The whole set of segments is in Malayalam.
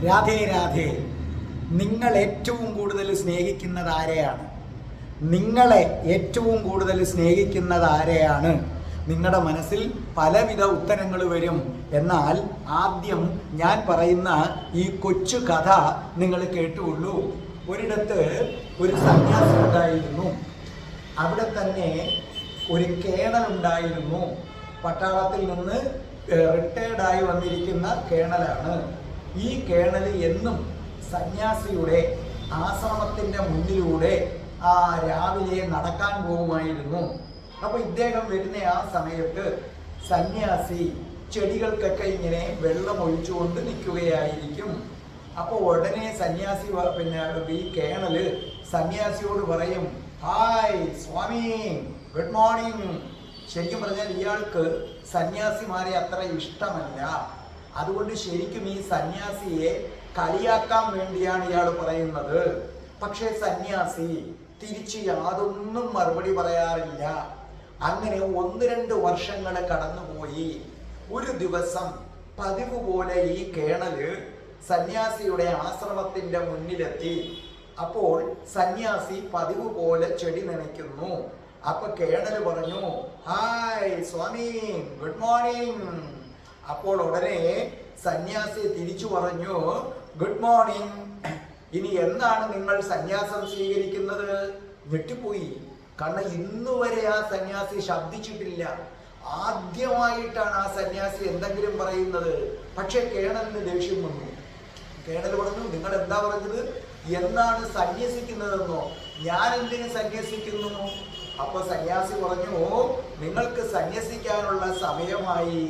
രാധേ രാധേ. നിങ്ങൾ ഏറ്റവും കൂടുതൽ സ്നേഹിക്കുന്നത് ആരെയാണ്? നിങ്ങളെ ഏറ്റവും കൂടുതൽ സ്നേഹിക്കുന്നത് ആരെയാണ്? നിങ്ങളുടെ മനസ്സിൽ പലവിധ ഉത്തരങ്ങൾ വരും. എന്നാൽ ആദ്യം ഞാൻ പറയുന്ന ഈ കൊച്ചു കഥ നിങ്ങൾ കേട്ടുള്ളൂ. ഒരിടത്ത് ഒരു സന്യാസി ഉണ്ടായിരുന്നു. അവിടെ തന്നെ ഒരു കേണൽ ഉണ്ടായിരുന്നു. പട്ടാളത്തിൽ നിന്ന് റിട്ടയർഡായി വന്നിരിക്കുന്ന കേണലാണ്. ഈ കേണൽ എന്നും സന്യാസിയുടെ ആശ്രമത്തിൻ്റെ മുന്നിലൂടെ രാവിലെ നടക്കാൻ പോകുമായിരുന്നു. അപ്പോൾ ഇദ്ദേഹം വരുന്ന ആ സമയത്ത് സന്യാസി ചെടികൾക്കൊക്കെ ഇങ്ങനെ വെള്ളം ഒഴിച്ചുകൊണ്ട് നിൽക്കുകയായിരിക്കും. അപ്പോൾ ഉടനെ സന്യാസി ഈ കേണല് സന്യാസിയോട് പറയും, ഹായ് സ്വാമി, ഗുഡ് മോർണിംഗ്. ശരിക്കും പറഞ്ഞാൽ ഇയാൾക്ക് സന്യാസിമാരെ അത്ര ഇഷ്ടമല്ല. അതുകൊണ്ട് ശരിക്കും ഈ സന്യാസിയെ കളിയാക്കാൻ വേണ്ടിയാണ് ഇയാൾ പറയുന്നത്. പക്ഷേ സന്യാസി തിരിച്ച് യാതൊന്നും മറുപടി പറയാറില്ല. അങ്ങനെ 1-2 വർഷങ്ങൾ കടന്നുപോയി. ഒരു ദിവസം പതിവ് പോലെ ഈ കേണല് സന്യാസിയുടെ ആശ്രമത്തിന്റെ മുന്നിലെത്തി. അപ്പോൾ സന്യാസി പതിവ് പോലെ ചെടി നനയ്ക്കുന്നു. അപ്പൊ കേണല് പറഞ്ഞു, ഹായ് സ്വാമി, ഗുഡ് മോർണിംഗ്. അപ്പോൾ ഉടനെ സന്യാസി തിരിച്ചു പറഞ്ഞു, ഗുഡ് മോർണിംഗ്. ഇനി എന്നാണ് നിങ്ങൾ സന്യാസം സ്വീകരിക്കുന്നത്? ഞെട്ടിപ്പോയി. കാരണം ഇന്നുവരെ ആ സന്യാസി ശബ്ദിച്ചിട്ടില്ല. ആദ്യമായിട്ടാണ് ആ സന്യാസി എന്തെങ്കിലും പറയുന്നത്. പക്ഷെ കേണലിന് ദേഷ്യം വന്നു. കേണൽ പറഞ്ഞു, നിങ്ങൾ എന്താ പറഞ്ഞത്? എന്നാണ് സന്യസിക്കുന്നതെന്നോ? ഞാൻ എന്തിനു സന്യസിക്കുന്നു? അപ്പൊ സന്യാസി പറഞ്ഞു, നിങ്ങൾക്ക് സന്യസിക്കാനുള്ള സമയമായി,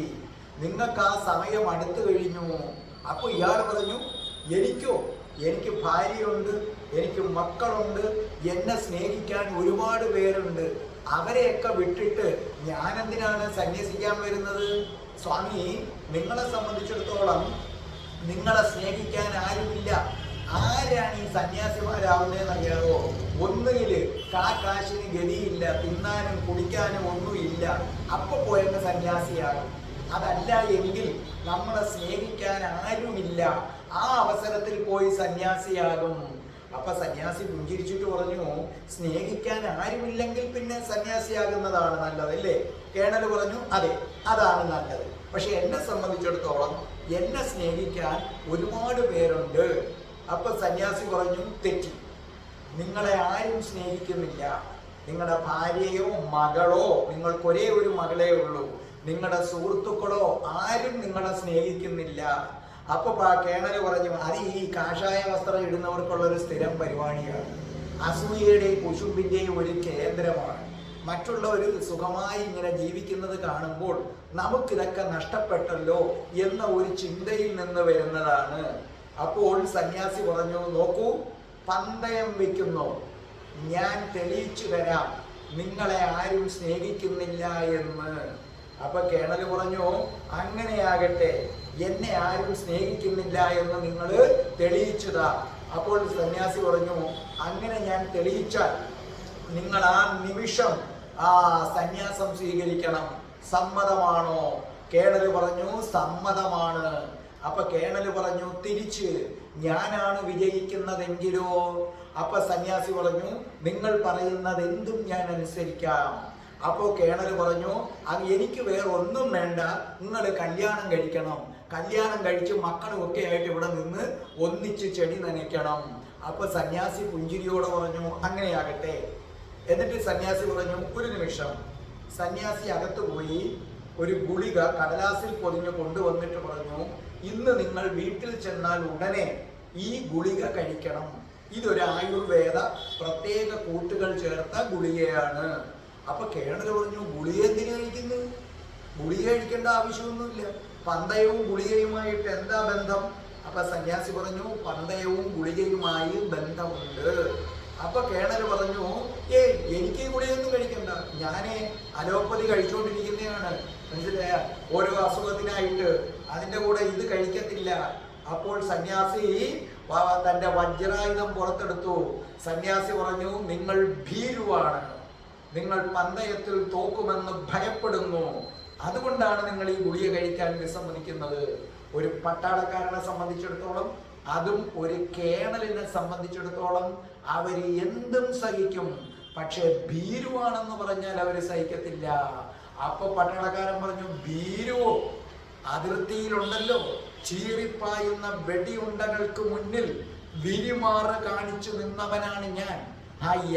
നിങ്ങൾക്ക് ആ സമയം അടുത്തു കഴിഞ്ഞു. അപ്പൊ ഇയാൾ പറഞ്ഞു, എനിക്ക് ഭാര്യയുണ്ട്, എനിക്ക് മക്കളുണ്ട്, എന്നെ സ്നേഹിക്കാൻ ഒരുപാട് പേരുണ്ട്. അവരെയൊക്കെ വിട്ടിട്ട് ഞാൻ എന്തിനാണ് സന്യസിക്കാൻ വരുന്നത്? സ്വാമി, നിങ്ങളെ സംബന്ധിച്ചിടത്തോളം നിങ്ങളെ സ്നേഹിക്കാൻ ആരുമില്ല. ആരാണ് ഈ സന്യാസിമാരാവുന്നതെന്ന് അറിയാവോ? ഒന്നുകിൽ കാശിന് ഗതിയില്ല, തിന്നാനും കുടിക്കാനും ഒന്നുമില്ല, അപ്പൊ പോയെന്ന് സന്യാസിയാകും. അതല്ല എങ്കിൽ നമ്മളെ സ്നേഹിക്കാൻ ആരുമില്ല, ആ അവസരത്തിൽ പോയി സന്യാസിയാകും. അപ്പൊ സന്യാസി പുഞ്ചിരിച്ചിട്ട് പറഞ്ഞു, സ്നേഹിക്കാൻ ആരുമില്ലെങ്കിൽ പിന്നെ സന്യാസിയാകുന്നതാണ് നല്ലതല്ലേ? കേണൽ പറഞ്ഞു, അതെ, അതാണ് നല്ലത്. പക്ഷെ എന്നെ സംബന്ധിച്ചിടത്തോളം എന്നെ സ്നേഹിക്കാൻ ഒരുപാട് പേരുണ്ട്. അപ്പൊ സന്യാസി പറഞ്ഞു, തെറ്റി. നിങ്ങളെ ആരും സ്നേഹിക്കുന്നില്ല. നിങ്ങളുടെ ഭാര്യയോ മകളോ, നിങ്ങൾക്ക് ഒരേ ഒരു മകളേ ഉള്ളൂ, നിങ്ങളുടെ സുഹൃത്തുക്കളോ ആരും നിങ്ങളെ സ്നേഹിക്കുന്നില്ല. അപ്പൊ കേണല് പറഞ്ഞു, അത് ഈ കാഷായ വസ്ത്രം ഇടുന്നവർക്കുള്ള ഒരു സ്ഥിരം പരിപാടിയാണ്. അസൂയയുടെയും കുശുമ്പിന്റെയും ഒരു കേന്ദ്രമാണ്. മറ്റുള്ളവർ സുഖമായി ഇങ്ങനെ ജീവിക്കുന്നത് കാണുമ്പോൾ നമുക്കിതൊക്കെ നഷ്ടപ്പെട്ടല്ലോ എന്ന ഒരു ചിന്തയിൽ നിന്ന് വരുന്നതാണ്. അപ്പോൾ സന്യാസി പറഞ്ഞു, നോക്കൂ, പന്തയം വയ്ക്കുന്നു, ഞാൻ തെളിയിച്ചു തരാം നിങ്ങളെ ആരും സ്നേഹിക്കുന്നില്ല എന്ന്. അപ്പൊ കേണല് പറഞ്ഞു, അങ്ങനെയാകട്ടെ, എന്നെ ആരും സ്നേഹിക്കുന്നില്ല എന്ന് നിങ്ങൾ തെളിയിച്ചതാ. അപ്പോൾ സന്യാസി പറഞ്ഞു, അങ്ങനെ ഞാൻ തെളിയിച്ചാൽ നിങ്ങൾ ആ നിമിഷം സന്യാസം സ്വീകരിക്കണം. സമ്മതമാണോ? കേണല് പറഞ്ഞു, സമ്മതമാണ്. അപ്പൊ കേണല് പറഞ്ഞു, തിരിച്ച് ഞാനാണ് വിജയിക്കുന്നതെങ്കിലോ? അപ്പൊ സന്യാസി പറഞ്ഞു, നിങ്ങൾ പറയുന്നത് എന്തും ഞാൻ അനുസരിക്കാം. അപ്പോൾ കേണല് പറഞ്ഞു, എനിക്ക് വേറെ ഒന്നും വേണ്ട, നിങ്ങൾ കല്യാണം കഴിക്കണം, കല്യാണം കഴിച്ച് മക്കളും ഒക്കെ ആയിട്ട് ഇവിടെ നിന്ന് ഒന്നിച്ച് ചെടി നനയ്ക്കണം. അപ്പൊ സന്യാസി പുഞ്ചിരിയോടെ പറഞ്ഞു, അങ്ങനെയാകട്ടെ. എന്നിട്ട് സന്യാസി പറഞ്ഞു, ഒരു നിമിഷം. സന്യാസി അകത്ത് പോയി ഒരു ഗുളിക കടലാസിൽ പൊതിഞ്ഞ് കൊണ്ടുവന്നിട്ട് പറഞ്ഞു, ഇന്ന് നിങ്ങൾ വീട്ടിൽ ചെന്നാൽ ഉടനെ ഈ ഗുളിക കഴിക്കണം. ഇതൊരു ആയുർവേദ പ്രത്യേക കൂട്ടുകൾ ചേർത്ത ഗുളികയാണ്. അപ്പൊ കേണൽ പറഞ്ഞു, ഗുളിക എന്തിനു കഴിക്കുന്നു? ഗുളിക കഴിക്കേണ്ട ആവശ്യമൊന്നുമില്ല, പന്തയവും ഗുളികയുമായിട്ട് എന്താ ബന്ധം? അപ്പൊ സന്യാസി പറഞ്ഞു, പന്തയവും ഗുളികയുമായി ബന്ധമുണ്ട്. അപ്പൊ കേണൽ പറഞ്ഞു, എനിക്ക് ഗുളികയൊന്നും കഴിക്കണ്ട, ഞാനേ അലോപ്പതി കഴിച്ചുകൊണ്ടിരിക്കുന്നതാണ്, മനസ്സിലായ? ഓരോ അസുഖത്തിനായിട്ട് അതിൻ്റെ കൂടെ ഇത് കഴിക്കത്തില്ല. അപ്പോൾ സന്യാസി തൻ്റെ വജ്രായുധം പുറത്തെടുത്തു. സന്യാസി പറഞ്ഞു, നിങ്ങൾ ഭീരുവാണ്, നിങ്ങൾ പന്തയത്തിൽ തോക്കുമെന്ന് ഭയപ്പെടുന്നു, അതുകൊണ്ടാണ് നിങ്ങൾ ഈ ഗുളിക കഴിക്കാൻ വിസമ്മതിക്കുന്നത്. ഒരു പട്ടാളക്കാരനെ സംബന്ധിച്ചിടത്തോളം അതും ഒരു കേണലിനെ സംബന്ധിച്ചിടത്തോളം അവർ എന്തും സഹിക്കും. പക്ഷെ ഭീരുവാണെന്ന് പറഞ്ഞാൽ അവർ സഹിക്കത്തില്ല. അപ്പൊ പട്ടാളക്കാരൻ പറഞ്ഞു, ഭീരുവോ? അതിർത്തിയിലുണ്ടല്ലോ ചീറിപ്പായുന്ന വെടിയുണ്ടകൾക്ക് മുന്നിൽ വിരിമാറ് കാണിച്ചു നിന്നവനാണ് ഞാൻ.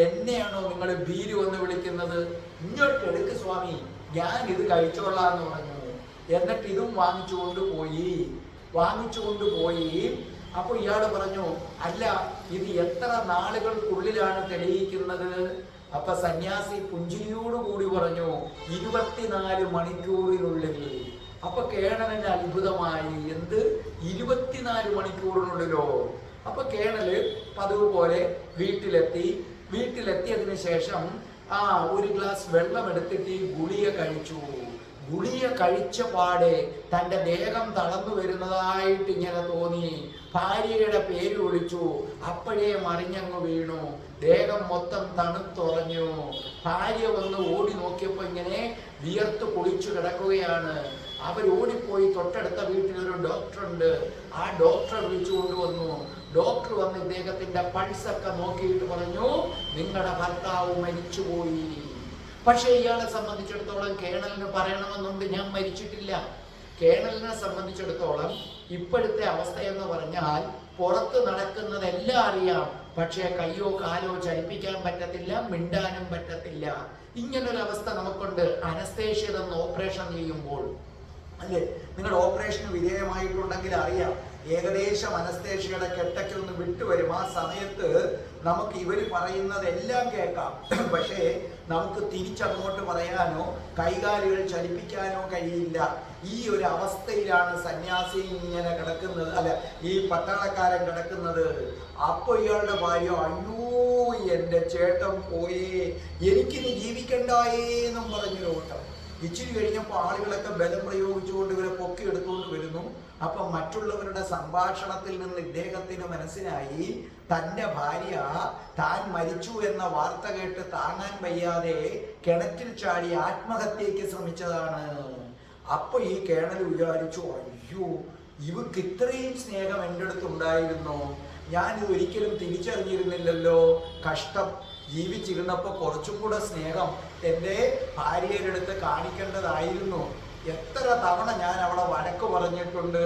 എന്നെയാണോ നിങ്ങൾ ഭീരു എന്ന് വിളിക്കുന്നത്? ഇങ്ങോട്ട് എടുക്ക് സ്വാമി, ഞാൻ ഇത് കഴിച്ചോളാന്ന് പറഞ്ഞു. എന്നിട്ട് ഇതും വാങ്ങിച്ചു കൊണ്ടുപോയി. അപ്പൊ ഇയാള് പറഞ്ഞു, അല്ല ഇത് എത്ര നാളുകൾക്കുള്ളിലാണ് തെളിയിക്കുന്നത്? അപ്പൊ സന്യാസി പുഞ്ചിരിയോടുകൂടി പറഞ്ഞു, 24 മണിക്കൂറിനുള്ളിൽ. അപ്പൊ കേണലിന് അത്ഭുതമായി, എന്ത് 24 മണിക്കൂറിനുള്ളിലോ? അപ്പൊ കേണല് പതിവ് പോലെ വീട്ടിലെത്തിയതിനു ശേഷം ഒരു ഗ്ലാസ് വെള്ളം എടുത്തിട്ട് ഈ ഗുളിക കഴിച്ചു. ഗുളിക കഴിച്ച പാടെ തൻ്റെ ദേഹം തളർന്നു വരുന്നതായിട്ട് ഇങ്ങനെ തോന്നി. ഭാര്യയുടെ പേര് വിളിച്ചു, അപ്പോഴേ മറിഞ്ഞങ്ങ് വീണു. ദേഹം മൊത്തം തണുത്തുറഞ്ഞു. ഭാര്യ വന്ന് ഓടി നോക്കിയപ്പോൾ ഇങ്ങനെ വിയർത്ത് കുളിച്ചു കിടക്കുകയാണ്. അവരോടിപ്പോയി തൊട്ടടുത്ത വീട്ടിലൊരു ഡോക്ടറുണ്ട്. ആ ഡോക്ടറെ വിളിച്ചു കൊണ്ടുവന്നു. ഡോക്ടർ വന്ന് ഇദ്ദേഹത്തിന്റെ പൾസൊക്കെ നോക്കിയിട്ട് പറഞ്ഞു, നിങ്ങളുടെ ഭർത്താവ് മരിച്ചുപോയി. പക്ഷെ ഇയാളെ സംബന്ധിച്ചിടത്തോളം കേണലിന് പറയണമെന്നുണ്ട്, ഞാൻ മരിച്ചിട്ടില്ല. കേണലിനെ സംബന്ധിച്ചിടത്തോളം ഇപ്പോഴത്തെ അവസ്ഥ എന്ന് പറഞ്ഞാൽ പുറത്ത് നടക്കുന്നതെല്ലാം അറിയാം, പക്ഷേ കയ്യോ കാലോ ചലിപ്പിക്കാൻ പറ്റത്തില്ല, മിണ്ടാനും പറ്റത്തില്ല. ഇങ്ങനൊരവസ്ഥ നമുക്കുണ്ട് അനസ്തേഷ്യ തന്ന് ഓപ്പറേഷൻ ചെയ്യുമ്പോൾ. അല്ലേ, നിങ്ങൾ ഓപ്പറേഷന് വിധേയമായിട്ടുണ്ടെങ്കിൽ അറിയാം, ഏകദേശം അനസ്തേഷ്യയുടെ കെട്ടൊക്കെ ഒന്ന് വിട്ടുവരും. ആ സമയത്ത് നമുക്ക് ഇവർ പറയുന്നതെല്ലാം കേൾക്കാം, പക്ഷേ നമുക്ക് തിരിച്ചങ്ങോട്ട് പറയാനോ കൈകാലുകൾ ചലിപ്പിക്കാനോ കഴിയില്ല. ഈ ഒരു അവസ്ഥയിലാണ് സന്യാസി ഇങ്ങനെ കിടക്കുന്നത്, അല്ല ഈ പട്ടാളക്കാരൻ കിടക്കുന്നത്. അപ്പൊ ഇയാളുടെ ഭാര്യ, അയ്യോ എൻ്റെ ചേട്ടൻ പോയേ, എനിക്കിനി ജീവിക്കണ്ടായേന്നും പറഞ്ഞൊരു ഓട്ടം. ഇച്ചിരി കഴിഞ്ഞപ്പോൾ ആളുകളൊക്കെ ബലം പ്രയോഗിച്ചുകൊണ്ട് ഇവരെ പൊക്കി എടുത്തുകൊണ്ട് വരുന്നു. അപ്പൊ മറ്റുള്ളവരുടെ സംഭാഷണത്തിൽ നിന്ന് ഇദ്ദേഹത്തിന് മനസ്സിലായി, തൻ്റെ ഭാര്യ താൻ മരിച്ചു എന്ന വാർത്ത കേട്ട് താങ്ങാൻ വയ്യാതെ കിണറ്റിൽ ചാടി ആത്മഹത്യക്ക് ശ്രമിച്ചതാണ്. അപ്പൊ ഈ കേണൽ വിചാരിച്ചു, അയ്യോ ഇവക്ക് ഇത്രയും സ്നേഹം എൻ്റെ അടുത്തുണ്ടായിരുന്നോ, ഞാനിത് ഒരിക്കലും തിരിച്ചറിഞ്ഞിരുന്നില്ലല്ലോ, കഷ്ടം. ജീവിച്ചിരുന്നപ്പോൾ കുറച്ചും കൂടെ സ്നേഹം എൻ്റെ ഭാര്യയുടെ അടുത്ത് കാണിക്കേണ്ടതായിരുന്നു. എത്ര തവണ ഞാൻ അവളെ വഴക്ക് പറഞ്ഞിട്ടുണ്ട്.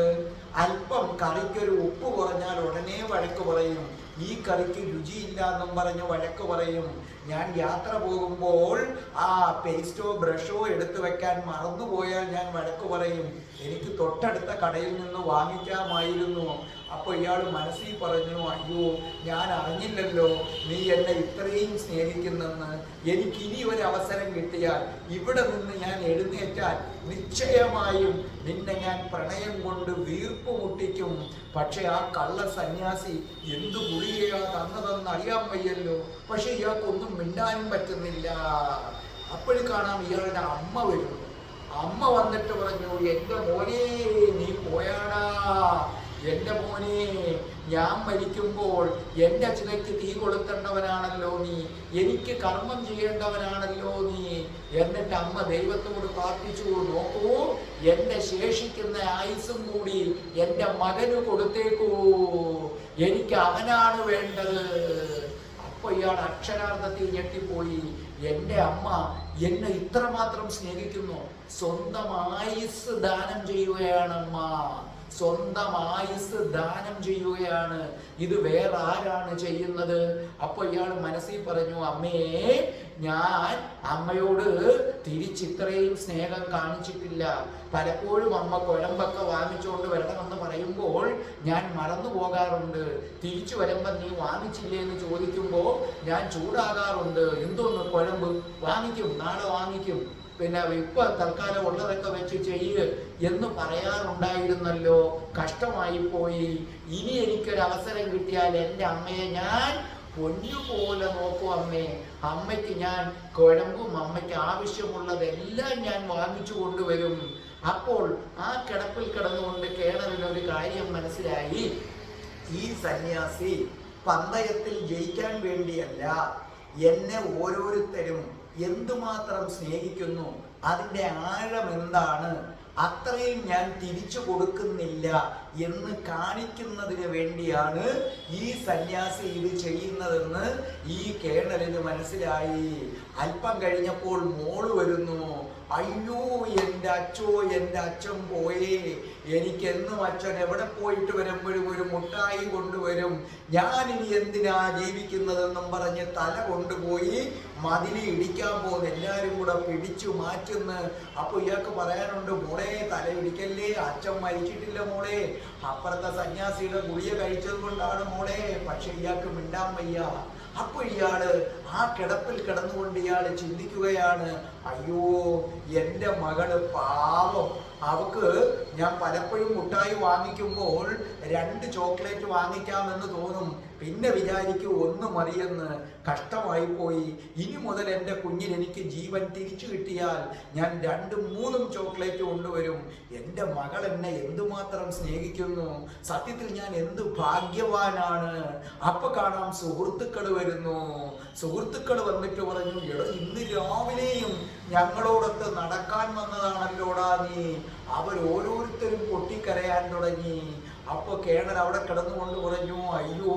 അല്പം കറിക്കൊരു ഉപ്പ് കുറഞ്ഞാൽ ഉടനെ വഴക്ക് പറയും, ഈ കറിക്ക് രുചിയില്ല എന്നും പറഞ്ഞ് വഴക്ക് പറയും. ഞാൻ യാത്ര പോകുമ്പോൾ പേസ്റ്റോ ബ്രഷോ എടുത്തു വെക്കാൻ മറന്നുപോയാൽ ഞാൻ വഴക്ക് പറയും, എനിക്ക് തൊട്ടടുത്ത കടയിൽ നിന്ന് വാങ്ങിക്കാമായിരുന്നു. അപ്പോൾ ഇയാൾ മനസ്സിൽ പറഞ്ഞു, അയ്യോ ഞാൻ അറിഞ്ഞില്ലല്ലോ നീ എന്നെ ഇത്രയും സ്നേഹിക്കുന്നെന്ന്. എനിക്കിനി ഒരു അവസരം കിട്ടിയാൽ, ഇവിടെ നിന്ന് ഞാൻ എഴുന്നേറ്റാൽ നിശ്ചയമായും നിന്നെ ഞാൻ പ്രണയം കൊണ്ട് വീർപ്പ് മുട്ടിക്കും. പക്ഷെ ആ കള്ള സന്യാസി എന്തു ഗുളികയാ തന്നതെന്ന് അറിയാൻ വയ്യല്ലോ. പക്ഷെ ഇയാൾക്കൊന്നും മിണ്ടാനും പറ്റുന്നില്ല. അപ്പോഴും കാണാം ഇയാളുടെ അമ്മ വരുന്നു. അമ്മ വന്നിട്ട് പറഞ്ഞു, എൻ്റെ മോനെ നീ പോയാടാ, എൻ്റെ മോനെ ഞാൻ മരിക്കുമ്പോൾ എൻ്റെ ചിതയ്ക്ക് തീ കൊളുത്തേണ്ടവനാണല്ലോ നീ, എനിക്ക് കർമ്മം ചെയ്യേണ്ടവനാണല്ലോ നീ. എന്നിട്ട് അമ്മ ദൈവത്തോട് പ്രാർത്ഥിച്ചു, നോക്കൂ എൻ്റെ ശേഷിക്കുന്ന ആയുസ്സും കൂടി എൻ്റെ മകന് കൊടുത്തേക്കൂ, എനിക്ക് അവനാണ് വേണ്ടത്. അപ്പൊ ഇയാൾ അക്ഷരാർത്ഥത്തിൽ ഞെട്ടിപ്പോയി. എൻ്റെ അമ്മ എന്നെ ഇത്രമാത്രം സ്നേഹിക്കുന്നു. സ്വന്തം ആയുസ് ദാനം ചെയ്യുകയാണ് അമ്മ, സ്വന്തം ആയുസ് ദാനം ചെയ്യുകയാണ്. ഇത് വേറെ ആരാണ് ചെയ്യുന്നത്? അപ്പൊ ഇയാൾ മനസ്സിൽ പറഞ്ഞു, അമ്മേ ഞാൻ അമ്മയോട് തിരിച്ചിത്രയും സ്നേഹം കാണിച്ചിട്ടില്ല. പലപ്പോഴും അമ്മ കുഴമ്പൊക്കെ വാങ്ങിച്ചുകൊണ്ട് വരണമെന്ന് പറയുമ്പോൾ ഞാൻ മറന്നു പോകാറുണ്ട്. തിരിച്ചു വരുമ്പോൾ നീ വാങ്ങിച്ചില്ലേ എന്ന് ചോദിക്കുമ്പോൾ ഞാൻ ചൂടാകാറുണ്ട്. എന്തോന്ന് കുഴമ്പ്? വാങ്ങിക്കും, നാളെ വാങ്ങിക്കും, പിന്നെ ഇപ്പൊ തൽക്കാലം ഉള്ളതൊക്കെ വെച്ച് ചെയ്യുക എന്ന് പറയാറുണ്ടായിരുന്നല്ലോ. കഷ്ടമായി പോയി. ഇനി എനിക്കൊരു അവസരം കിട്ടിയാൽ എൻ്റെ അമ്മയെ ഞാൻ പൊന്നുപോലെ നോക്കും അമ്മേ. അമ്മയ്ക്ക് ഞാൻ കുഴമ്പും അമ്മയ്ക്ക് ആവശ്യമുള്ളതെല്ലാം ഞാൻ വാങ്ങിച്ചു കൊണ്ടുവരും. അപ്പോൾ ആ കിടപ്പിൽ കിടന്നുകൊണ്ട് കേണലിനൊരു കാര്യം മനസ്സിലായി. ഈ സന്യാസി പന്തയത്തിൽ ജയിക്കാൻ വേണ്ടിയല്ല, എന്നെ ഓരോരുത്തരും എന്തുമാത്രം സ്നേഹിക്കുന്നു, അതിൻ്റെ ആഴം എന്താണ്, അത്രയും ഞാൻ തിരിച്ചു കൊടുക്കുന്നില്ല എന്ന് കാണിക്കുന്നതിന് വേണ്ടിയാണ് ഈ സന്യാസി ഇത് ചെയ്യുന്നതെന്ന് ഈ കേണലിന് മനസ്സിലായി. അല്പം കഴിഞ്ഞപ്പോൾ മോള് വരുന്നു. അയ്യോ എൻ്റെ അച്ഛോ, എൻ്റെ അച്ഛൻ പോയേ, എനിക്കെന്നും അച്ഛൻ എവിടെ പോയിട്ട് വരുമ്പോഴും ഒരു മുട്ടായി കൊണ്ടുവരും, ഞാനിനി എന്തിനാ ജീവിക്കുന്നതെന്നും പറഞ്ഞ് തല കൊണ്ടുപോയി മതിലി ഇടിക്കാൻ പോകുന്നു. എല്ലാവരും കൂടെ പിടിച്ചു മാറ്റുന്നു. അപ്പൊ ഇയാൾക്ക് പറയാനുണ്ട്, മോളെ തല ഇടിക്കല്ലേ, അച്ഛൻ മരിച്ചിട്ടില്ല മോളെ, അപ്പുറത്തെ സന്യാസിയുടെ ഗുളിക കഴിച്ചത് കൊണ്ടാണ് മോളെ. പക്ഷെ ഇയാൾക്ക് മിണ്ടാൻ വയ്യ. അപ്പൊ ഇയാള് ആ കിടപ്പിൽ കിടന്നുകൊണ്ട് ഇയാള് ചിന്തിക്കുകയാണ്, അയ്യോ എൻ്റെ മകള് പാവം, അവക്ക് ഞാൻ പലപ്പോഴും മുട്ടായി വാങ്ങിക്കുമ്പോൾ 2 ചോക്ലേറ്റ് വാങ്ങിക്കാമെന്ന് തോന്നും, പിന്നെ വിചാരിക്കും 1 മതിയെന്ന്. കഷ്ടമായി പോയി. ഇനി മുതൽ എൻ്റെ കുഞ്ഞിന് എനിക്ക് ജീവൻ തിരിച്ചു കിട്ടിയാൽ ഞാൻ 2-3 ചോക്ലേറ്റ് കൊണ്ടുവരും. എൻ്റെ മകൾ എന്നെ എന്തുമാത്രം സ്നേഹിക്കുന്നു, സത്യത്തിൽ ഞാൻ എന്ത് ഭാഗ്യവാനാണ്. അപ്പൊ കാണാം സുഹൃത്തുക്കൾ വരുന്നു. സുഹൃത്തുക്കൾ വന്നിട്ട് പറഞ്ഞു, എടോ ഇന്ന് രാവിലെയും ഞങ്ങളോടൊത്ത് നടക്കാൻ വന്നതാണല്ലോടാ നീ. ഓരോരുത്തരും പൊട്ടിക്കരയാൻ തുടങ്ങി. അപ്പൊ കേണൽ അവിടെ കിടന്നുകൊണ്ട് പറഞ്ഞു, അയ്യോ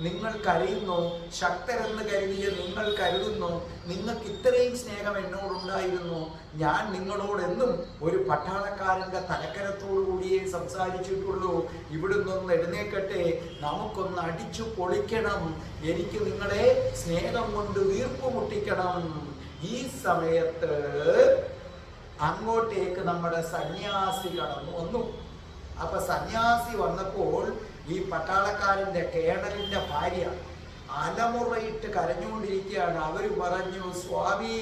നിങ്ങൾ കരയുന്നു, ശക്തരെന്ന് കരുതിയ നിങ്ങൾ കരുതുന്നു, നിങ്ങൾക്ക് ഇത്രയും സ്നേഹം എന്നോടുണ്ടായിരുന്നു. ഞാൻ നിങ്ങളോട് എന്നും ഒരു പട്ടാളക്കാരന്റെ തലക്കരത്തോടു കൂടിയേ സംസാരിച്ചിട്ടുള്ളൂ. ഇവിടുന്നൊന്ന് എഴുന്നേക്കട്ടെ, നമുക്കൊന്ന് അടിച്ചു പൊളിക്കണം, എനിക്ക് നിങ്ങളെ സ്നേഹം കൊണ്ട് വീർപ്പ് മുട്ടിക്കണം. ഈ സമയത്ത് അങ്ങോട്ടേക്ക് നമ്മുടെ സന്യാസി കടന്നു വന്നു. അപ്പൊ സന്യാസി വന്നപ്പോൾ ഈ പട്ടാളക്കാരന്റെ കേണലിന്റെ ഭാര്യ അലമുറയിട്ട് കരഞ്ഞുകൊണ്ടിരിക്കുകയാണ്. അവര് പറഞ്ഞു, സ്വാമി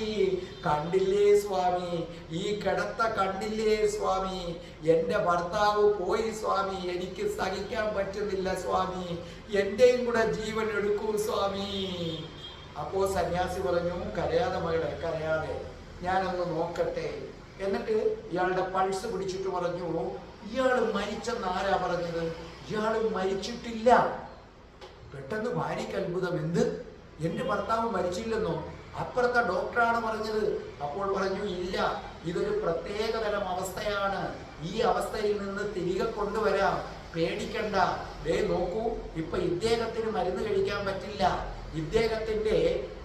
കണ്ടില്ലേ സ്വാമി, ഈ കിടത്ത കണ്ടില്ലേ സ്വാമി, എൻ്റെ ഭർത്താവ് പോയി സ്വാമി, എനിക്ക് സഹിക്കാൻ പറ്റുന്നില്ല സ്വാമി, എൻ്റെയും കൂടെ ജീവൻ എടുക്കൂ സ്വാമി. അപ്പോ സന്യാസി പറഞ്ഞു, കരയാതെ മകളെ കരയാതെ, ഞാനൊന്ന് നോക്കട്ടെ. എന്നിട്ട് ഇയാളുടെ പൾസ് പിടിച്ചിട്ട് പറഞ്ഞു, ഇയാള് മരിച്ചെന്ന് ആരാ പറഞ്ഞത്? ഇയാള് മരിച്ചിട്ടില്ല. പെട്ടെന്ന് ഭാര്യയ്ക്ക് അത്ഭുതം, എന്ത്, എൻ്റെ ഭർത്താവ് മരിച്ചില്ലെന്നോ? അപ്പുറത്തെ ഡോക്ടറാണ് പറഞ്ഞത്. അപ്പോൾ പറഞ്ഞു, ഇല്ല, ഇതൊരു പ്രത്യേകതരം അവസ്ഥയാണ്, ഈ അവസ്ഥയിൽ നിന്ന് തിരികെ കൊണ്ടുവരാം, പേടിക്കണ്ട. നോക്കൂ, ഇപ്പൊ ഇദ്ദേഹത്തിന് മരുന്ന് കഴിക്കാൻ പറ്റില്ല, ഇദ്ദേഹത്തിന്റെ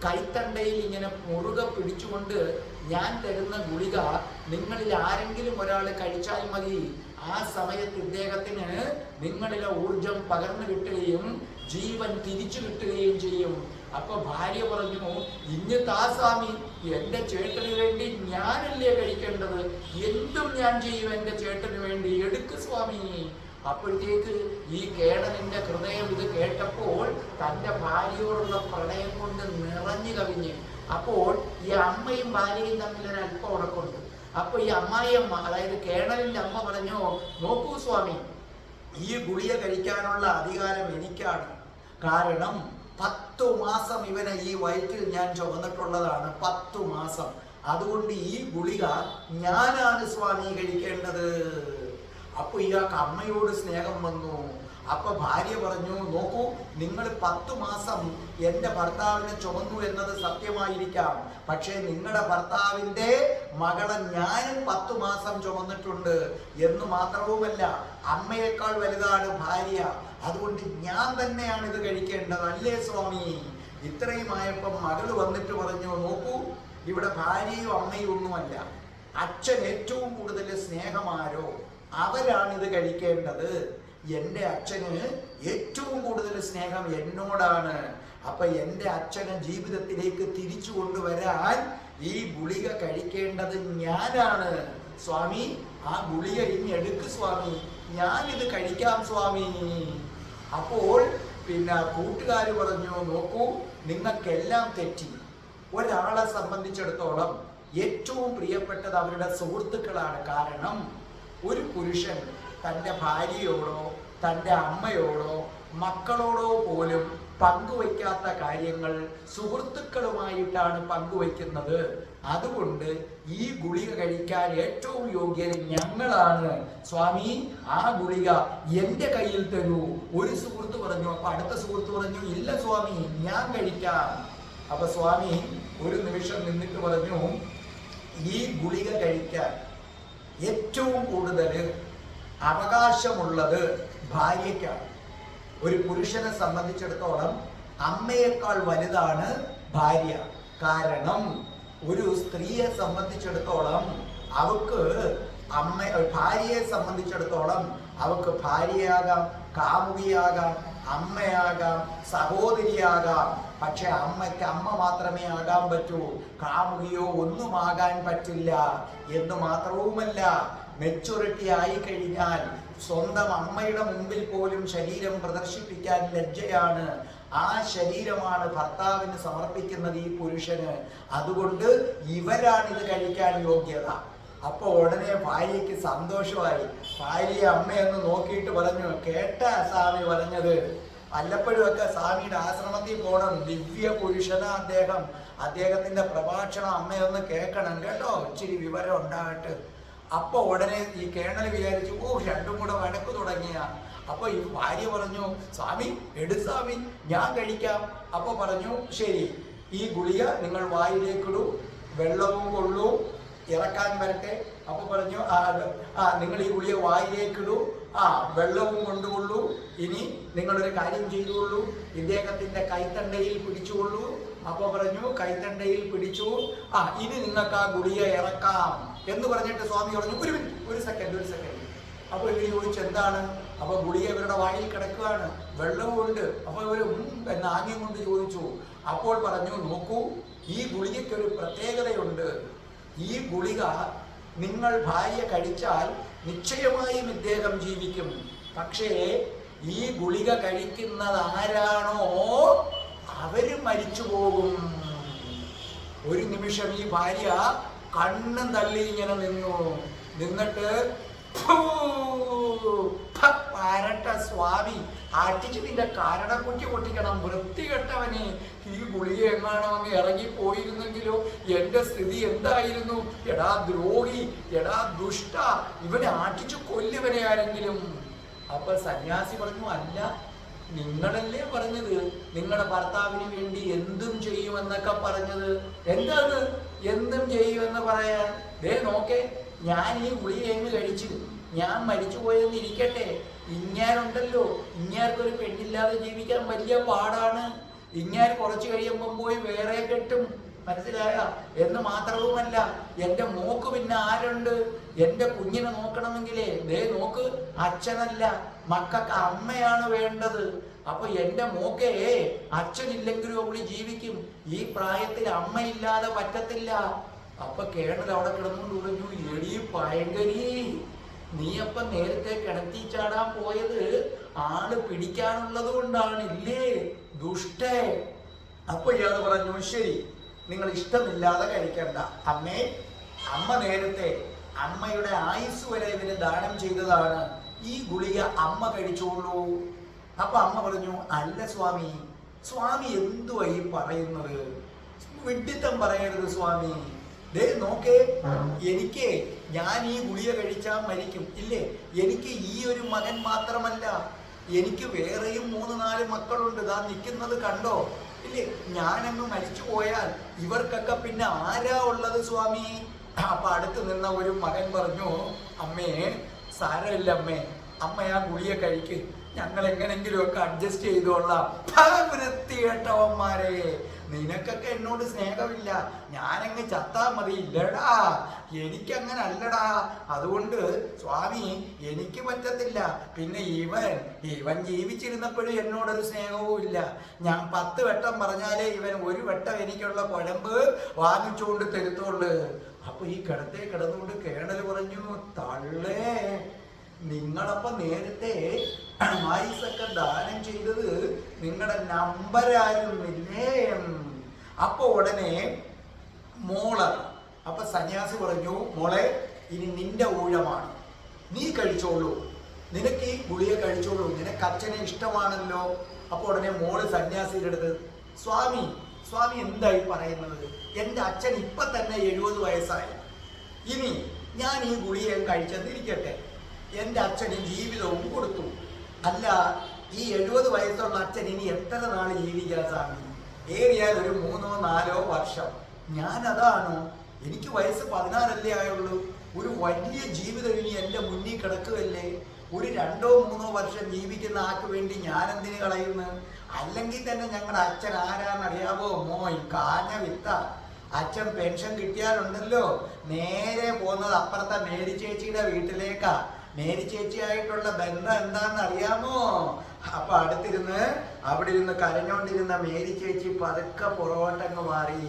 കൈത്തണ്ടയിൽ ഇങ്ങനെ മുറുകെ പിടിച്ചുകൊണ്ട് ഞാൻ തരുന്ന ഗുളിക നിങ്ങളിൽ ആരെങ്കിലും ഒരാൾ കഴിച്ചാൽ മതി, ആ സമയത്ത് ഇദ്ദേഹത്തിന് നിങ്ങളിലെ ഊർജം പകർന്നു കിട്ടുകയും ജീവൻ തിരിച്ചു കിട്ടുകയും ചെയ്യും. അപ്പൊ ഭാര്യ പറഞ്ഞു, ഇഞ്ഞ് താ സ്വാമി, എന്റെ ചേട്ടന് വേണ്ടി ഞാനല്ലേ കഴിക്കേണ്ടത്, എന്തും ഞാൻ ചെയ്യും എന്റെ ചേട്ടന് വേണ്ടി, എടുക്ക് സ്വാമി. അപ്പോഴത്തേക്ക് ഈ കേണലിന്റെ ഹൃദയം ഇത് കേട്ടപ്പോൾ തന്റെ ഭാര്യയോടുള്ള പ്രണയം കൊണ്ട് നിറഞ്ഞു കവിഞ്ഞ്. അപ്പോൾ ഈ അമ്മയും ഭാര്യയും തമ്മിൽ ഒരു അല്പം ഉടക്കുണ്ട്. അപ്പൊ ഈ അമ്മായിയമ്മ, അതായത് കേണലിന്റെ അമ്മ പറഞ്ഞു, നോക്കൂ സ്വാമി, ഈ ഗുളിക കഴിക്കാനുള്ള അധികാരം എനിക്കാണ്. കാരണം 10 മാസം ഇവനെ ഈ വയറ്റിൽ ഞാൻ ചുമന്നിട്ടുള്ളതാണ്, 10 മാസം. അതുകൊണ്ട് ഈ ഗുളിക ഞാനാണ് സ്വാമി കഴിക്കേണ്ടത്. അപ്പൊ ഇയാൾക്ക് അമ്മയോട് സ്നേഹം വന്നു. അപ്പൊ ഭാര്യ പറഞ്ഞു, നോക്കൂ, നിങ്ങൾ 10 മാസം എൻ്റെ ഭർത്താവിനെ ചുമന്നു എന്നത് സത്യമായിരിക്കാം, പക്ഷേ നിങ്ങളുടെ ഭർത്താവിൻ്റെ മകളെ ഞാനും 10 മാസം ചുമന്നിട്ടുണ്ട് എന്ന് മാത്രവുമല്ല, അമ്മയേക്കാൾ വലുതാണ് ഭാര്യ, അതുകൊണ്ട് ഞാൻ തന്നെയാണ് ഇത് കഴിക്കേണ്ടത്, അല്ലേ സ്വാമി? ഇത്രയുമായപ്പം മകള് വന്നിട്ട് പറഞ്ഞു, നോക്കൂ, ഇവിടെ ഭാര്യയും അമ്മയും ഒന്നുമല്ല, അച്ഛൻ ഏറ്റവും കൂടുതൽ സ്നേഹമാരോ അവരാണിത് കഴിക്കേണ്ടത്. എൻ്റെ അച്ഛന് ഏറ്റവും കൂടുതൽ സ്നേഹം എന്നോടാണ്. അപ്പൊ എൻ്റെ അച്ഛനെ ജീവിതത്തിലേക്ക് തിരിച്ചു കൊണ്ടുവരാൻ ഈ ഗുളിക കഴിക്കേണ്ടത് ഞാനാണ് സ്വാമി. ആ ഗുളിക ഇനി എടുക്ക് സ്വാമി, ഞാനിത് കഴിക്കാം സ്വാമി. അപ്പോൾ പിന്നെ കൂട്ടുകാർ പറഞ്ഞു, നോക്കൂ, നിങ്ങൾക്കെല്ലാം തെറ്റി. ഒരാളെ സംബന്ധിച്ചിടത്തോളം ഏറ്റവും പ്രിയപ്പെട്ടത് അവരുടെ സുഹൃത്തുക്കളാണ്. കാരണം ഒരു പുരുഷൻ തൻ്റെ ഭാര്യയോടോ തൻ്റെ അമ്മയോടോ മക്കളോടോ പോലും പങ്കുവയ്ക്കാത്ത കാര്യങ്ങൾ സുഹൃത്തുക്കളുമായിട്ടാണ് പങ്കുവയ്ക്കുന്നത്. അതുകൊണ്ട് ഈ ഗുളിക കഴിക്കാൻ ഏറ്റവും യോഗ്യർ ഞങ്ങളാണ് സ്വാമി, ആ ഗുളിക എൻ്റെ കയ്യിൽ തരൂ. ഒരു സുഹൃത്ത് പറഞ്ഞു. അപ്പൊ അടുത്ത സുഹൃത്ത് പറഞ്ഞു, ഇല്ല സ്വാമി, ഞാൻ കഴിക്കാം. അപ്പൊ സ്വാമി ഒരു നിമിഷം നിന്നിട്ട് പറഞ്ഞു, ഈ ഗുളിക കഴിക്കാൻ ഏറ്റവും കൂടുതൽ അവകാശമുള്ളത് ഭാര്യയ്ക്കാണ്. ഒരു പുരുഷനെ സംബന്ധിച്ചിടത്തോളം അമ്മയേക്കാൾ വലുതാണ് ഭാര്യ. കാരണം ഒരു സ്ത്രീയെ സംബന്ധിച്ചിടത്തോളം അവക്ക് ഭാര്യയെ സംബന്ധിച്ചിടത്തോളം അവക്ക് ഭാര്യയാകാം, കാമുകിയാകാം, അമ്മയാകാം, സഹോദരിയാകാം. പക്ഷെ അമ്മയ്ക്ക് അമ്മ മാത്രമേ ആകാൻ പറ്റൂ, കാമുകിയോ ഒന്നും ആകാൻ പറ്റില്ല. എന്ന് മാത്രവുമല്ല, മെച്യൂരിറ്റി ആയി കഴിഞ്ഞാൽ സ്വന്തം അമ്മയുടെ മുമ്പിൽ പോലും ശരീരം പ്രദർശിപ്പിക്കാൻ ലജ്ജയാണ്. ആ ശരീരമാണ് ഭർത്താവിന് സമർപ്പിക്കുന്നത് ഈ പുരുഷന്. അതുകൊണ്ട് ഇവരാണിത് കഴിക്കാൻ യോഗ്യത. അപ്പൊ ഉടനെ ഭാര്യയ്ക്ക് സന്തോഷമായി. ഭാര്യയെ അമ്മയെന്ന് നോക്കിയിട്ട് പറഞ്ഞു, കേട്ടാ സ്വാമി പറഞ്ഞത്? വല്ലപ്പോഴുമൊക്കെ സ്വാമിയുടെ ആശ്രമത്തിൽ പോകണം, ദിവ്യ പുരുഷനാ അദ്ദേഹം. അദ്ദേഹത്തിന്റെ പ്രഭാഷണം അമ്മയൊന്ന് കേൾക്കണം കേട്ടോ, ഇച്ചിരി വിവരം ഉണ്ടാകട്ടെ. അപ്പൊ ഉടനെ ഈ കേണൽ വിചാരിച്ചു, രണ്ടും കൂടെ വഴക്ക് തുടങ്ങിയ. അപ്പൊ ഈ ഭാര്യ പറഞ്ഞു, സ്വാമി സ്വാമി ഞാൻ കഴിക്കാം. അപ്പൊ പറഞ്ഞു, ശരി, ഈ ഗുളിക നിങ്ങൾ വായിലേക്കിടൂ, വെള്ളവും കൊള്ളൂ, ഇറക്കാൻ വരട്ടെ. അപ്പൊ പറഞ്ഞു, നിങ്ങൾ ഈ ഗുളിക വായിലേക്കിടൂ, വെള്ളവും കൊണ്ടുകൊള്ളൂ. ഇനി നിങ്ങളൊരു കാര്യം ചെയ്തുകൊള്ളൂ, ഇദ്ദേഹത്തിന്റെ കൈത്തണ്ടയിൽ പിടിച്ചുകൊള്ളൂ. അപ്പൊ പറഞ്ഞു, കൈത്തണ്ടയിൽ പിടിച്ചു, ഇനി നിങ്ങൾക്ക് ആ ഗുളിക ഇറക്കാം എന്ന് പറഞ്ഞിട്ട് സ്വാമി പറഞ്ഞു, ഒരു സെക്കൻഡ്. അപ്പൊ ഇവര് ചോദിച്ചു, എന്താണ്? അപ്പൊ ഗുളിക ഇവരുടെ വായിൽ കിടക്കുകയാണ്, വെള്ളവും ഉണ്ട്. അപ്പൊ ഇവര് എന്ന ആംഗ്യം കൊണ്ട് ചോദിച്ചു. അപ്പോൾ പറഞ്ഞു, നോക്കൂ, ഈ ഗുളികയ്ക്ക് ഒരു പ്രത്യേകതയുണ്ട്. ഈ ഗുളിക നിങ്ങൾ ഭാര്യ കഴിച്ചാൽ നിശ്ചയമായും ഇദ്ദേഹം ജീവിക്കും. പക്ഷേ ഈ ഗുളിക കഴിക്കുന്നത് ആരാണോ അവര് മരിച്ചു പോകും. ഒരു നിമിഷം ഈ ഭാര്യ കണ്ണും തള്ളി ഇങ്ങനെ നിന്നിട്ട് പരട്ട സ്വാമി, അടിച്ച് നിന്റെ കാരണക്കുറ്റി പൊട്ടിക്കണം, വൃത്തികെട്ടവനെ. ഈ ഗുളിക എങ്ങാണോ അങ്ങ് ഇറങ്ങിപ്പോയിരുന്നെങ്കിലോ എന്റെ സ്ഥിതി എന്തായിരുന്നു? എടാ ദ്രോഹി, എടാ ദുഷ്ട, ഇവനെ അടിച്ചു കൊല്ലുവനെ ആരെങ്കിലും. അപ്പൊ സന്യാസി പറഞ്ഞു, അല്ല, നിങ്ങളല്ലേ പറഞ്ഞത് നിങ്ങളുടെ ഭർത്താവിന് വേണ്ടി എന്തും ചെയ്യുമെന്നൊക്കെ പറഞ്ഞത്. എന്താണ് എന്തും ചെയ്യുമെന്ന് പറയാൻ? നോക്കേ, ഞാൻ ഈ ഗുളിക എങ്ങ് കഴിച്ചു, ഞാൻ മരിച്ചു പോയെന്ന് ഇരിക്കട്ടെ, ഇങ്ങാരുണ്ടല്ലോ, ഇങ്ങാർക്കൊരു പെണ്ണില്ലാതെ ജീവിക്കാൻ വലിയ പാടാണ്. ഇങ്ങാർ കുറച്ച് കഴിയുമ്പം പോയി വേറെ കെട്ടും, മനസ്സിലായ? എന്ന് മാത്രവുമല്ല, എൻ്റെ മോക്ക് പിന്നെ ആരുണ്ട്? എൻ്റെ കുഞ്ഞിനെ നോക്കണമെങ്കിലേ നോക്ക്, അച്ഛനല്ല, മക്കൾക്ക് അമ്മയാണ് വേണ്ടത്. അപ്പൊ എൻ്റെ മോക്കേ അച്ഛനില്ലെങ്കിലും അവള് ജീവിക്കും. ഈ പ്രായത്തിൽ അമ്മയില്ലാതെ പറ്റത്തില്ല. അപ്പൊ കേണൽ അവിടെ കിടന്നുകൊണ്ട് പറഞ്ഞു, എടി ഭയങ്കരി, നീ അപ്പം നേരത്തെ കിടത്തി ചാടാൻ പോയത് ആള് പിടിക്കാനുള്ളത് കൊണ്ടാണില്ലേ, ദുഷ്ടേ. അപ്പൊ ഇയാൾ പറഞ്ഞു, ശരി, നിങ്ങൾ ഇഷ്ടമില്ലാതെ കഴിക്കണ്ട. അമ്മ നേരത്തെ അമ്മയുടെ ആയുസ് വരെ ഇവന് ദാനം ചെയ്തതാണ്, ഈ ഗുളിക അമ്മ കഴിച്ചോളൂ. അപ്പൊ അമ്മ പറഞ്ഞു, അല്ല സ്വാമി, സ്വാമി എന്തുവാ ഈ പറയുന്നത്? വിഡ്ഢിത്തം പറയരുത് സ്വാമി. നോക്കേ, ഞാൻ ഈ ഗുളിക കഴിച്ചാൽ മരിക്കും ഇല്ലേ? എനിക്ക് ഈ ഒരു മകൻ മാത്രമല്ല, എനിക്ക് വേറെയും 3-4 മക്കളുണ്ട്. ദാ നിൽക്കുന്നത് കണ്ടോ ഇല്ലേ? ഞാനങ്ങ് മരിച്ചു പോയാൽ ഇവർക്കൊക്കെ പിന്നെ ആരാ ഉള്ളത് സ്വാമി? അപ്പൊ അടുത്ത് നിന്ന ഒരു മകൻ പറഞ്ഞു, അമ്മേ സാരമില്ല അമ്മേ, അമ്മ ആ ഗുളിക കഴിക്ക്, ഞങ്ങൾ എങ്ങനെങ്കിലും ഒക്കെ അഡ്ജസ്റ്റ് ചെയ്തോളാം. വൃത്തികെട്ടവന്മാരെ, നിനക്കൊക്കെ എന്നോട് സ്നേഹമില്ല, ഞാനങ്ങ് ചത്താ മതി. ഇല്ലടാ, എനിക്കങ്ങനെ അല്ലടാ. അതുകൊണ്ട് സ്വാമി എനിക്ക് പറ്റത്തില്ല. പിന്നെ ഇവൻ ജീവിച്ചിരുന്നപ്പോഴും എന്നോടൊരു സ്നേഹവും ഇല്ല. ഞാൻ 10 വട്ടം പറഞ്ഞാലേ ഇവൻ 1 വട്ടം എനിക്കുള്ള കുഴമ്പ് വാങ്ങിച്ചുകൊണ്ട് തരുത്തുള്ളു. അപ്പൊ ഈ കിടന്നുകൊണ്ട് കേണൽ പറഞ്ഞു, തള്ളേ, നിങ്ങളപ്പം നേരത്തെ ആയുസൊക്കെ ദാനം ചെയ്തത് നിങ്ങളുടെ നമ്പരായിരുന്നില്ലേ? അപ്പൊ ഉടനെ അപ്പൊ സന്യാസി പറഞ്ഞു, മോളെ, ഇനി നിന്റെ ഊഴമാണ്, നീ കഴിച്ചോളൂ, നിനക്ക് ഈ ഗുളിക കഴിച്ചോളൂ, നിനക്ക് അച്ഛനെ ഇഷ്ടമാണല്ലോ. അപ്പൊ ഉടനെ മോള് സന്യാസിയുടെ അടുത്ത്, സ്വാമി എന്തായി പറയുന്നത്? എൻ്റെ അച്ഛൻ ഇപ്പൊ തന്നെ 70 വയസ്സായി, ഇനി ഞാൻ ഈ ഗുളിക കഴിച്ചെന്നിരിക്കട്ടെ, എൻ്റെ അച്ഛന് ജീവിതവും കൊടുത്തു. അല്ല, ഈ 70 വയസ്സുള്ള അച്ഛൻ ഇനി എത്ര നാൾ ജീവിക്കാൻ സ്വാമി? ഏറിയാൽ ഒരു 3-4 വർഷം. ഞാൻ അതാണോ? എനിക്ക് വയസ്സ് 16 ആയുള്ളൂ. ഒരു വലിയ ജീവിതം ഇനി എൻ്റെ മുന്നിൽ കിടക്കുകയല്ലേ. ഒരു 2 3 വർഷം ജീവിക്കുന്ന ആൾക്ക് വേണ്ടി ഞാൻ എന്തിനു കളയുന്നു? അല്ലെങ്കിൽ തന്നെ ഞങ്ങളുടെ അച്ഛൻ ആരാന്നറിയാവോ? മോൻ കാഞ്ഞ വിത്ത. അച്ഛൻ പെൻഷൻ കിട്ടിയാലുണ്ടല്ലോ നേരെ പോകുന്നത് അപ്പുറത്തെ മേരി ചേച്ചിയുടെ വീട്ടിലേക്കാ. മേരി ചേച്ചിയായിട്ടുള്ള ബന്ധം എന്താണെന്ന് അറിയാമോ? അപ്പൊ അവിടെ ഇരുന്ന് കരഞ്ഞോണ്ടിരുന്ന മേരി ചേച്ചി പതുക്കെ പുറകോട്ടങ്ങ് മാറി.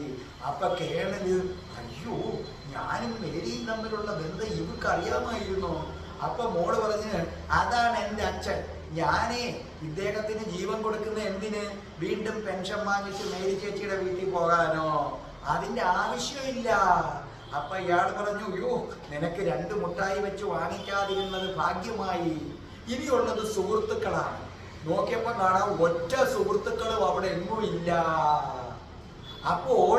അപ്പൊ കേണല്, അയ്യോ ഞാനും മേരിയും തമ്മിലുള്ള ബന്ധം ഇവർക്ക് അറിയാമായിരുന്നു. അപ്പൊ മോള് പറഞ്ഞ്, അതാണ് എൻ്റെ അച്ഛൻ. ഞാനേ ഇദ്ദേഹത്തിന് ജീവൻ കൊടുക്കുന്ന എന്തിന്? വീണ്ടും പെൻഷൻ വാങ്ങിച്ച് മേരി ചേച്ചിയുടെ വീട്ടിൽ പോകാനോ? അതിന്റെ ആവശ്യമില്ല. അപ്പൊ ഇയാൾ പറഞ്ഞു, അയ്യോ നിനക്ക് 2 മുട്ടായി വെച്ച് വാങ്ങിക്കാതിരുന്നത് ഭാഗ്യമായി. ഇനിയുള്ളത് സുഹൃത്തുക്കളാണ്. നോക്കിയപ്പോ കാണാം ഒറ്റ സുഹൃത്തുക്കളും അവിടെ എങ്ങും ഇല്ല. അപ്പോൾ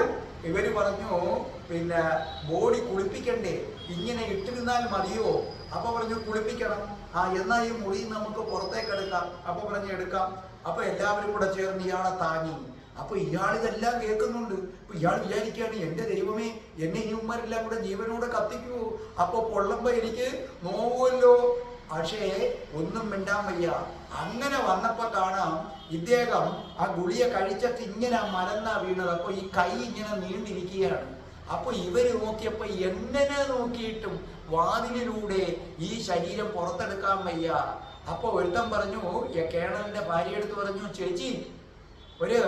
ഇവര് പറഞ്ഞു, പിന്നെ ബോഡി കുളിപ്പിക്കണ്ടേ, ഇങ്ങനെ ഇട്ടിരുന്നാൽ മതിയോ? അപ്പൊ പറഞ്ഞു കുളിപ്പിക്കണം. എന്നാ ഈ മുറി നമുക്ക് പുറത്തേക്ക് എടുക്കാം. അപ്പൊ പറഞ്ഞു എടുക്കാം. അപ്പൊ എല്ലാവരും കൂടെ ചേർന്ന് ഇയാളെ താങ്ങി. അപ്പൊ ഇയാൾ ഇതെല്ലാം കേൾക്കുന്നുണ്ട്. അപ്പൊ ഇയാൾ വിചാരിക്കുകയാണ്, എന്റെ ദൈവമേ എന്നെ ഇനിമാരെല്ലാം കൂടെ ജീവനോടെ കത്തിക്കൂ. അപ്പൊ പൊള്ളുമ്പോ എനിക്ക് നോവുമല്ലോ. പക്ഷേ ഒന്നും മിണ്ടാൻ വയ്യ. അങ്ങനെ വന്നപ്പോ കാണാം ഇദ്ദേഹം ആ ഗുളിക കഴിച്ചിട്ട് ഇങ്ങനെ മലന്നാ വീണത്. അപ്പൊ ഈ കൈ ഇങ്ങനെ നീണ്ടിരിക്കുകയാണ്. അപ്പൊ ഇവര് നോക്കിയപ്പോ എങ്ങനെ നോക്കിയിട്ടും വാതിലിലൂടെ ഈ ശരീരം പുറത്തെടുക്കാൻ വയ്യ. അപ്പൊ ഒരുത്തൻ പറഞ്ഞു, കേണലിന്റെ ഭാര്യ എടുത്ത് പറഞ്ഞു, ചേച്ചി ഒരു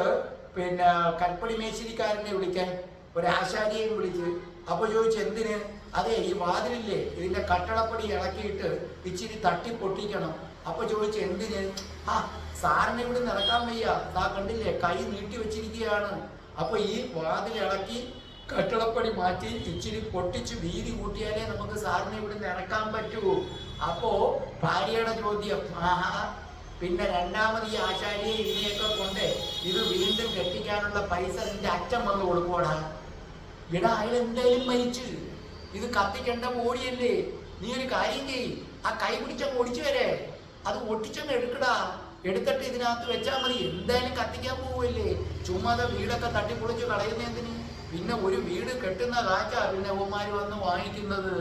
കൽപ്പടി മേശിരിക്കാരനെ വിളിക്കാൻ, ഒരു ആശാരിയെയും വിളിച്ച്. അപ്പൊ ചോദിച്ചു എന്തിന്? അതെ ഈ വാതിലില്ലേ ഇതിന്റെ കട്ടളപ്പടി ഇളക്കിയിട്ട് ഇച്ചിരി തട്ടി പൊട്ടിക്കണം. അപ്പൊ ചോദിച്ചു എന്തിന്? സാറിന് ഇവിടെ നടക്കാൻ വയ്യ, താ കണ്ടില്ലേ കൈ നീട്ടി വെച്ചിരിക്കുകയാണ്. അപ്പൊ ഈ വാതിൽ ഇളക്കി കട്ടളപ്പടി മാറ്റി ഇച്ചിരി പൊട്ടിച്ച് വീതി കൂട്ടിയാലേ നമുക്ക് സാറിനെ ഇവിടെ ഇറക്കാൻ പറ്റൂ. അപ്പോ ഭാര്യയുടെ ചോദ്യം, പിന്നെ രണ്ടാമത് ഈ ആശാരിയെ ഇതിനെയൊക്കെ കൊണ്ട് ഇത് വീണ്ടും കെട്ടിക്കാനുള്ള പൈസ നിന്റെ അച്ഛൻ വന്ന് കൊടുക്കോടാ. ഇടാ അയാൾ എന്തായാലും മരിച്ചു, ഇത് കത്തിക്കേണ്ട ഓടിയല്ലേ. നീ ഒരു കാര്യം ചെയ്യ്, ആ കൈ പിടിച്ചങ്ങ് ഒടിച്ചു വരെ, അത് ഒട്ടിച്ചങ്ങ് എടുക്കടാ. എടുത്തിട്ട് ഇതിനകത്ത് വെച്ചാൽ മതി, എന്തായാലും കത്തിക്കാൻ പോവല്ലേ. ചുമ്മാതെ വീടൊക്കെ തട്ടിപ്പൊളിച്ച് കളയുന്നതിന്. പിന്നെ ഒരു വീട് കെട്ടുന്ന കാറ്റാ പിന്നെ അവന്മാര് വന്ന് വാങ്ങിക്കുന്നത്.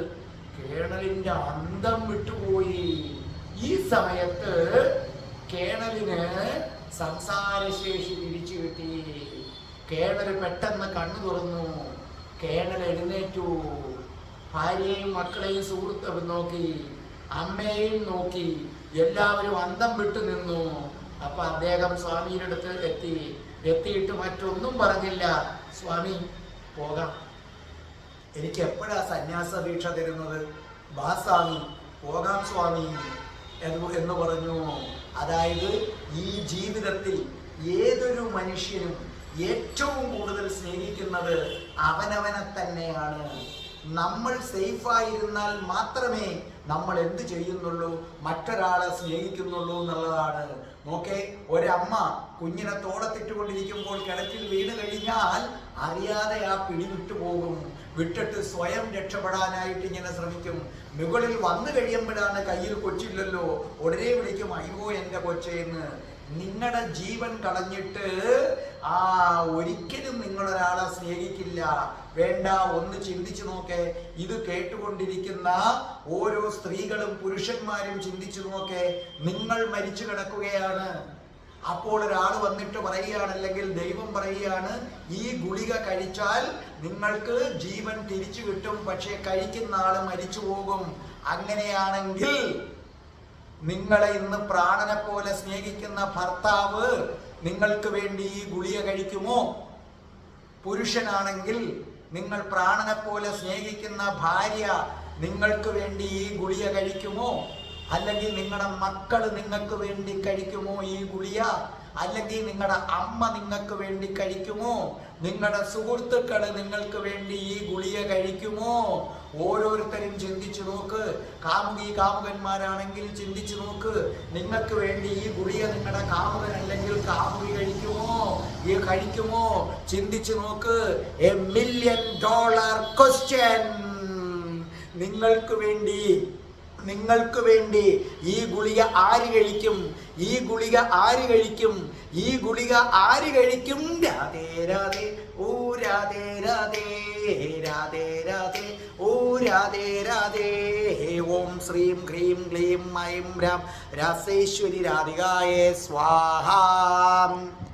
കേണലിന്റെ അന്തം വിട്ടുപോയി. ഈ സമയത്ത് കേണലിന് സംസാരശേഷി തിരിച്ചു കിട്ടി. കേണൽ പെട്ടെന്ന് കണ്ണു തുറന്നു. കേണൽ എഴുന്നേറ്റു. ഭാര്യയെയും മക്കളെയും സുഹൃത്ത് നോക്കി, അമ്മയെയും നോക്കി. എല്ലാവരും അന്തം വിട്ടു നിന്നു. അപ്പൊ അദ്ദേഹം സ്വാമിയുടെ അടുത്ത് എത്തിയിട്ട് മറ്റൊന്നും പറഞ്ഞില്ല. സ്വാമി പോകാം, എനിക്ക് എപ്പോഴാ സന്യാസ ദീക്ഷ തരുന്നത്? വാ സ്വാമി പോകാം സ്വാമി എന്ന് പറഞ്ഞു. അതായത് ഈ ജീവിതത്തിൽ ഏതൊരു മനുഷ്യനും ഏറ്റവും കൂടുതൽ സ്നേഹിക്കുന്നത് അവനവനെ തന്നെയാണ്. നമ്മൾ സേഫായിരുന്നാൽ മാത്രമേ നമ്മൾ എന്ത് ചെയ്യുന്നുള്ളൂ, മറ്റൊരാളെ സ്നേഹിക്കുന്നുള്ളൂ എന്നുള്ളതാണ്. നോക്കേ, ഒരമ്മ കുഞ്ഞിനെ തോളത്തിട്ടുകൊണ്ടിരിക്കുമ്പോൾ കിണറ്റിൽ വീണ് കഴിഞ്ഞാൽ അറിയാതെ ആ പിടി വിട്ടുപോകും. വിട്ടിട്ട് സ്വയം രക്ഷപ്പെടാനായിട്ട് ഇങ്ങനെ ശ്രമിക്കും. മുകളിൽ വന്നു കഴിയുമ്പോഴാണ് കയ്യിൽ കൊച്ചില്ലല്ലോ, ഉടനെ വിളിക്കും അയ്യോ എൻ്റെ കൊച്ചേന്ന്. നിങ്ങളുടെ ജീവൻ കളഞ്ഞിട്ട് ഒരിക്കലും നിങ്ങളൊരാളെ സ്നേഹിക്കില്ല. വേണ്ട, ഒന്ന് ചിന്തിച്ചു നോക്കേ. ഇത് കേട്ടുകൊണ്ടിരിക്കുന്ന ഓരോ സ്ത്രീകളും പുരുഷന്മാരും ചിന്തിച്ചു നോക്കേ. നിങ്ങൾ മരിച്ചു കിടക്കുകയാണ്. അപ്പോൾ ഒരാൾ വന്നിട്ട് പറയുകയാണ്, അല്ലെങ്കിൽ ദൈവം പറയുകയാണ്, ഈ ഗുളിക കഴിച്ചാൽ നിങ്ങൾക്ക് ജീവൻ തിരിച്ചു കിട്ടും, പക്ഷെ കഴിക്കുന്ന ആള് മരിച്ചു പോകും. അങ്ങനെയാണെങ്കിൽ നിങ്ങളെ ഇന്ന് പ്രാണനെ പോലെ സ്നേഹിക്കുന്ന ഭർത്താവ് നിങ്ങൾക്ക് വേണ്ടി ഈ ഗുളിക കഴിക്കുമോ? പുരുഷനാണെങ്കിൽ നിങ്ങൾ പ്രാണനെ പോലെ സ്നേഹിക്കുന്ന ഭാര്യ നിങ്ങൾക്ക് വേണ്ടി ഈ ഗുളിക കഴിക്കുമോ? അല്ലെങ്കിൽ നിങ്ങളുടെ മക്കൾ നിങ്ങൾക്ക് വേണ്ടി കഴിക്കുമോ ഈ ഗുളിക? അല്ലെങ്കിൽ നിങ്ങളുടെ അമ്മ നിങ്ങൾക്ക് വേണ്ടി കഴിക്കുമോ? നിങ്ങളുടെ സുഹൃത്തുക്കൾ നിങ്ങൾക്ക് വേണ്ടി ഈ ഗുളിക കഴിക്കുമോ? ഓരോരുത്തരും ചിന്തിച്ചു നോക്ക്. കാമുകന്മാരാണെങ്കിൽ ചിന്തിച്ചു നോക്ക്, നിങ്ങൾക്ക് വേണ്ടി ഈ ഗുളിക നിങ്ങളുടെ കാമുകൻ അല്ലെങ്കിൽ കാമുകി കഴിക്കുമോ? ചിന്തിച്ചു നോക്ക്. $1 million ക്വസ്റ്റ്യൻ. നിങ്ങൾക്ക് വേണ്ടി ഈ ഗുളിക ആര് കഴിക്കും? ഈ ഗുളിക ആര് കഴിക്കും? ഈ ഗുളിക ആര് കഴിക്കും? രാധേ രാധേ ഓ രാധേ രാധേ രാധേ രാധേ ഓ ഓ രാധേ രാധേ. ഓം ശ്രീം ഹ്രീം ക്ലീം ഐം രാം രാസേശ്വരി രാധികായേ സ്വാഹ.